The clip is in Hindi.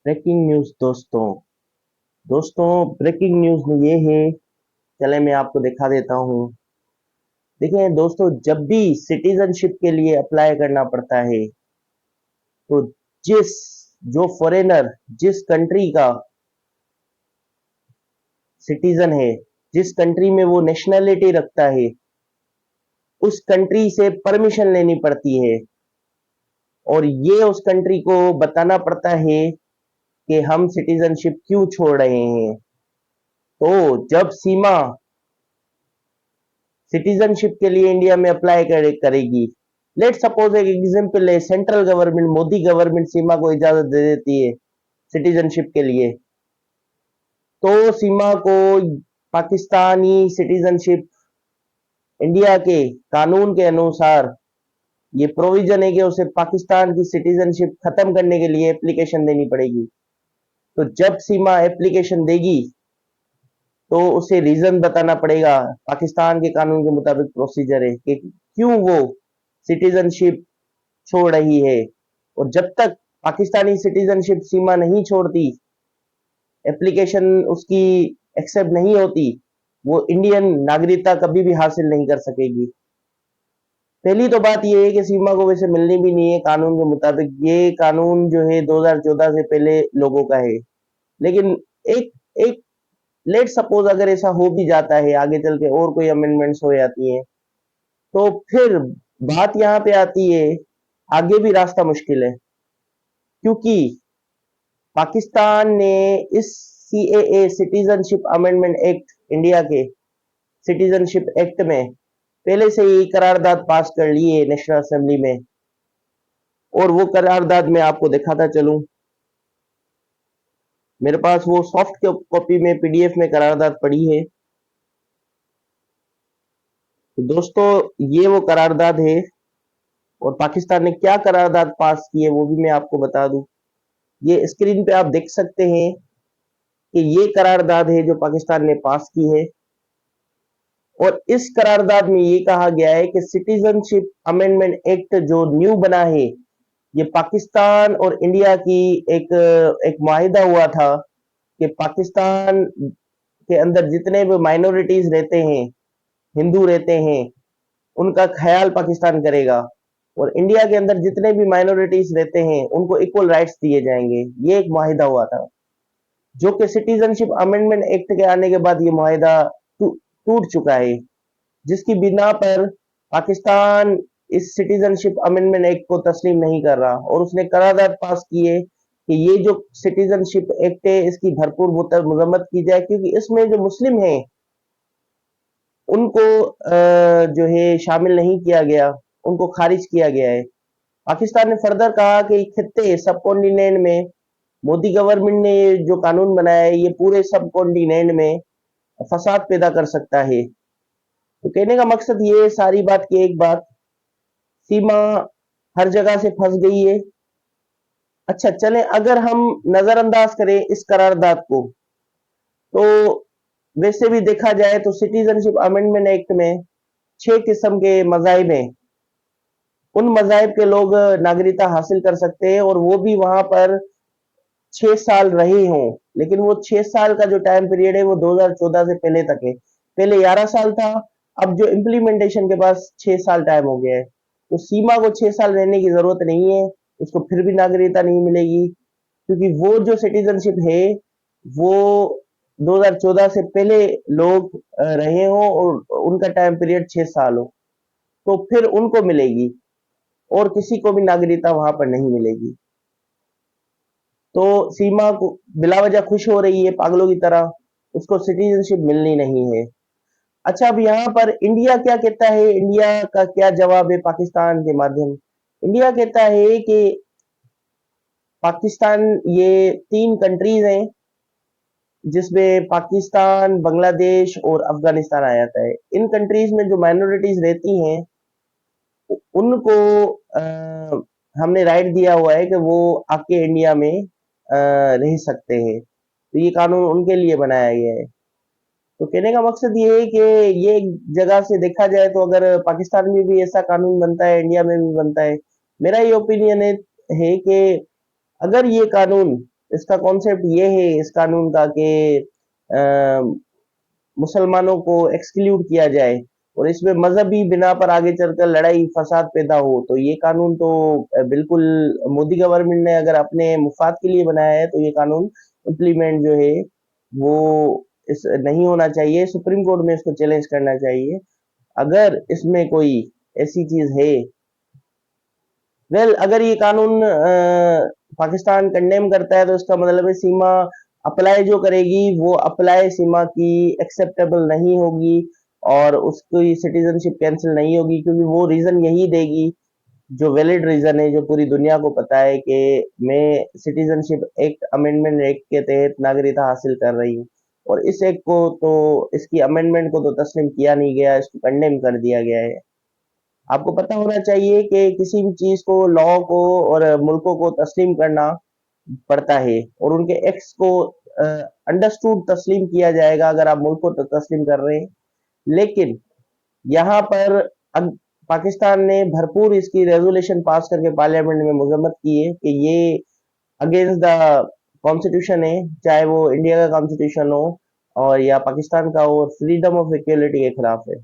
ब्रेकिंग न्यूज दोस्तों। ब्रेकिंग न्यूज में ये है। चले मैं आपको दिखा देता हूँ। देखिए दोस्तों, जब भी सिटीजनशिप के लिए अप्लाई करना पड़ता है तो जिस जो फॉरेनर जिस कंट्री का सिटीजन है, जिस कंट्री में वो नेशनैलिटी रखता है, उस कंट्री से परमिशन लेनी पड़ती है और ये उस कंट्री को बताना पड़ता है कि हम सिटीजनशिप क्यों छोड़ रहे हैं। तो जब सीमा सिटीजनशिप के लिए इंडिया में अप्लाई करेगी, लेट सपोज एक एग्जाम्पल है, सेंट्रल गवर्नमेंट, मोदी गवर्नमेंट सीमा को इजाजत दे देती है सिटीजनशिप के लिए, तो सीमा को पाकिस्तानी सिटीजनशिप इंडिया के कानून के अनुसार ये प्रोविजन है कि उसे पाकिस्तान की सिटीजनशिप खत्म करने के लिए एप्लीकेशन देनी पड़ेगी। तो जब सीमा एप्लीकेशन देगी तो उसे रीजन बताना पड़ेगा। पाकिस्तान के कानून के मुताबिक प्रोसीजर है कि क्यों वो सिटीजनशिप छोड़ रही है। और जब तक पाकिस्तानी सिटीजनशिप सीमा नहीं छोड़ती, एप्लीकेशन उसकी एक्सेप्ट नहीं होती, वो इंडियन नागरिकता कभी भी हासिल नहीं कर सकेगी। पहली तो बात ये है कि सीमा को वैसे मिलनी भी नहीं है कानून के मुताबिक। ये कानून जो है 2014 से पहले लोगों का है। लेकिन एक एक लेट सपोज अगर ऐसा हो भी जाता है, आगे चल के और कोई अमेंडमेंट्स हो जाती हैं, तो फिर बात यहाँ पे आती है, आगे भी रास्ता मुश्किल है। क्योंकि पाकिस्तान ने इस CAA citizenship amendment act, India के सिटीजनशिप एक्ट में पहले से ही करारदाद पास कर ली है नेशनल असेंबली में। और वो करारदाद मैं आपको दिखाता चलूं। मेरे पास वो सॉफ्ट कॉपी में पीडीएफ में करारदाद पड़ी है। तो दोस्तों, ये वो करारदाद है और पाकिस्तान ने क्या करारदाद पास की है वो भी मैं आपको बता दूं। ये स्क्रीन पे आप देख सकते हैं कि ये करारदाद है जो पाकिस्तान ने पास की है। और इस करारदाद में ये कहा गया है कि सिटीजनशिप अमेंडमेंट एक्ट जो न्यू बना है, ये पाकिस्तान और इंडिया की एक एक माहिदा हुआ था कि पाकिस्तान के अंदर जितने भी माइनॉरिटीज रहते हैं, हिंदू रहते हैं, उनका ख्याल पाकिस्तान करेगा। और इंडिया के अंदर जितने भी माइनॉरिटीज रहते हैं उनको इक्वल राइट्स दिए जाएंगे। ये एक माहिदा हुआ था, जो कि सिटीजनशिप अमेंडमेंट एक्ट के आने के बाद ये माहिदा टूट चुका है, जिसकी बिना पर पाकिस्तान इस सिटीजनशिप अमेंडमेंट एक्ट को तस्लीम नहीं कर रहा और उसने करारदाद पास की है कि ये जो सिटीजनशिप एक्ट है इसकी भरपूर मजम्मत की जाए, क्योंकि इसमें जो मुस्लिम हैं उनको जो है शामिल नहीं किया गया, उनको खारिज किया गया है। पाकिस्तान ने फर्दर कहा कि खित्ते सब कॉन्टिनेंट में मोदी गवर्नमेंट ने जो कानून बनाया है ये पूरे सब कॉन्टिनेंट में फसाद पैदा कर सकता है। तो कहने का मकसद ये है, सारी बात की एक बात, सीमा हर जगह से फंस गई है। अच्छा चलें, अगर हम नजरअंदाज करें इस करारदाद को, तो वैसे भी देखा जाए तो सिटीजनशिप अमेंडमेंट एक्ट में 6 किस्म के मजाहिब हैं। उन मजाहिब के लोग नागरिकता हासिल कर सकते हैं और वो भी वहां पर 6 साल रहे हों। लेकिन वो 6 साल का जो टाइम पीरियड है वो 2014 से पहले तक है। पहले 11 साल था, अब जो इम्प्लीमेंटेशन के पास 6 साल टाइम हो गया है। तो सीमा को 6 साल रहने की जरूरत नहीं है, उसको फिर भी नागरिकता नहीं मिलेगी, क्योंकि वो जो सिटीजनशिप है वो 2014 से पहले लोग रहे हो और उनका टाइम पीरियड 6 साल हो, तो फिर उनको मिलेगी और किसी को भी नागरिकता वहां पर नहीं मिलेगी। तो सीमा को बिला वजह खुश हो रही है पागलों की तरह, उसको सिटीजनशिप मिलनी नहीं है। अच्छा, अब यहाँ पर इंडिया क्या कहता है, इंडिया का क्या जवाब है पाकिस्तान के माध्यम। इंडिया कहता है कि पाकिस्तान, ये 3 कंट्रीज हैं जिसमें पाकिस्तान, बांग्लादेश और अफगानिस्तान आ जाता है। इन कंट्रीज में जो माइनॉरिटीज रहती हैं उनको हमने राइट दिया हुआ है कि वो आके इंडिया में रह सकते हैं। तो ये कानून उनके लिए बनाया गया है। तो कहने का मकसद ये है कि ये एक जगह से देखा जाए तो अगर पाकिस्तान में भी ऐसा कानून बनता है, इंडिया में भी बनता है। मेरा ये ओपिनियन है कि अगर ये कानून इसका कॉन्सेप्ट ये है इस कानून का कि मुसलमानों को एक्सक्लूड किया जाए और इसमें मजहबी बिना पर आगे चलकर लड़ाई फसाद पैदा हो, तो ये कानून तो बिल्कुल मोदी गवर्नमेंट ने अगर अपने मुफाद के लिए बनाया है तो ये कानून इम्प्लीमेंट जो है वो इस नहीं होना चाहिए। सुप्रीम कोर्ट में इसको चैलेंज करना चाहिए। अगर इसमें कोई ऐसी चीज है, अगर ये कानून पाकिस्तान कंडेम करता है तो इसका मतलब है सीमा अप्लाई जो करेगी वो अप्लाई सीमा की एक्सेप्टेबल नहीं होगी और उसकी सिटीजनशिप कैंसिल नहीं होगी, क्योंकि वो रीजन यही देगी जो वैलिड रीजन है, जो पूरी दुनिया को पता है कि मैं सिटीजनशिप एक्ट अमेंडमेंट एक्ट के तहत नागरिकता हासिल कर रही हूँ। और इस एक्ट को तो इसकी अमेंडमेंट को तो तस्लीम किया नहीं गया, इसको कंडेम कर दिया गया है। आपको पता होना चाहिए कि किसी भी चीज को, लॉ को और मुल्कों को तस्लीम करना पड़ता है और उनके एक्ट्स को अंडरस्टूड तस्लीम किया जाएगा अगर आप मुल्क को तस्लीम कर रहे हैं। लेकिन यहाँ पर अग, पाकिस्तान ने भरपूर इसकी रेजोल्यूशन पास करके पार्लियामेंट में मजम्मत की है कि ये अगेंस्ट द कॉन्स्टिट्यूशन है, चाहे वो इंडिया का कॉन्स्टिट्यूशन हो और या पाकिस्तान का हो, फ्रीडम ऑफ इक्वलिटी के खिलाफ है।